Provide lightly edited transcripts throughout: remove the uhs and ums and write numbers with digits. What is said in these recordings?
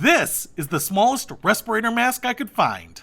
This is the smallest respirator mask I could find.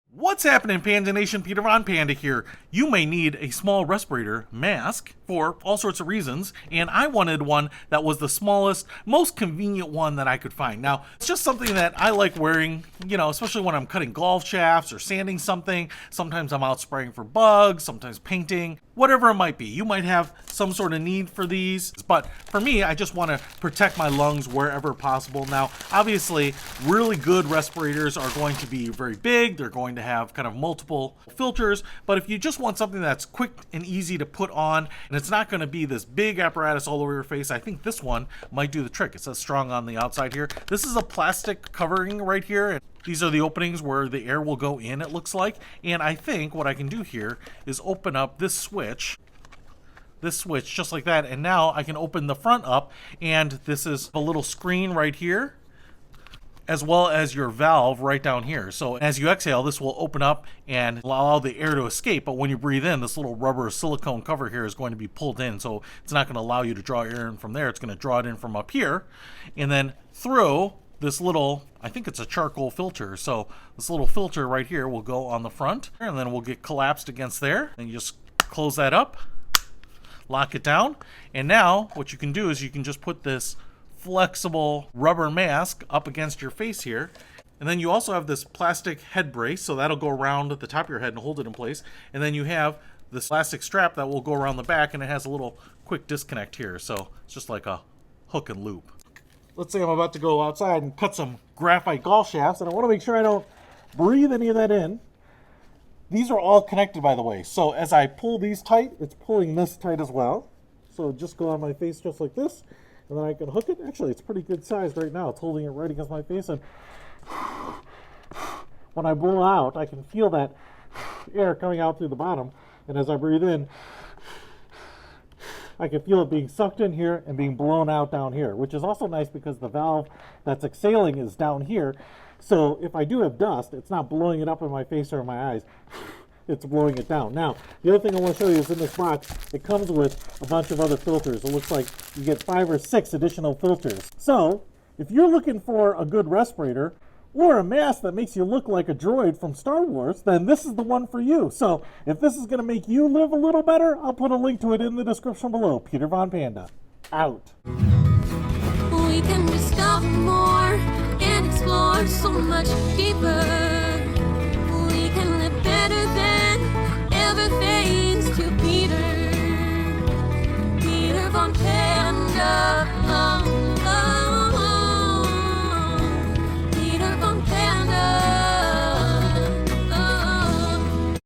What's happening, Panda Nation? Peter Von Panda here. You may need a small respirator mask for all sorts of reasons, and I wanted one that was the smallest, most convenient one that I could find. Now, it's just something that I like wearing, you know, especially when I'm cutting golf shafts or sanding something. Sometimes I'm out spraying for bugs, sometimes painting, whatever it might be. You might have some sort of need for these, but for me, I just want to protect my lungs wherever possible. Now, obviously, really good respirators are going to be very big. They're going to have kind of multiple filters, but if you just want something that's quick and easy to put on, and it's not going to be this big apparatus all over your face, I think this one might do the trick. It says strong on the outside here. This is a plastic covering right here, and these are the openings where the air will go in, it looks like. And I think what I can do here is open up this switch just like that, and now I can open the front up, and this is a little screen right here, as well as your valve right down here. So as you exhale, this will open up and allow the air to escape, but when you breathe in, this little rubber silicone cover here is going to be pulled in, so it's not going to allow you to draw air in from there. It's going to draw it in from up here, and then through this little, I think it's a charcoal filter, so this little filter right here will go on the front, and then will get collapsed against there, and you just close that up, lock it down, and now what you can do is you can just put this flexible rubber mask up against your face here, and then you also have this plastic head brace, so that'll go around at the top of your head and hold it in place, and then you have this plastic strap that will go around the back, and it has a little quick disconnect here, so it's just like a hook and loop. Let's say I'm about to go outside and cut some graphite golf shafts, and I want to make sure I don't breathe any of that in. These are all connected, by the way, so as I pull these tight, it's pulling this tight as well, so just go on my face just like this. And then I can hook it. Actually, it's pretty good size right now. It's holding it right against my face. And when I blow out, I can feel that air coming out through the bottom. And as I breathe in, I can feel it being sucked in here and being blown out down here, which is also nice because the valve that's exhaling is down here. So if I do have dust, it's not blowing it up in my face or in my eyes. It's blowing it down. Now, the other thing I want to show you is in this box, it comes with a bunch of other filters. It looks like you get 5 or 6 additional filters. So, if you're looking for a good respirator or a mask that makes you look like a droid from Star Wars, then this is the one for you. So, if this is going to make you live a little better, I'll put a link to it in the description below. Peter Von Panda, out. We can discover more and explore so much deeper. We can live better than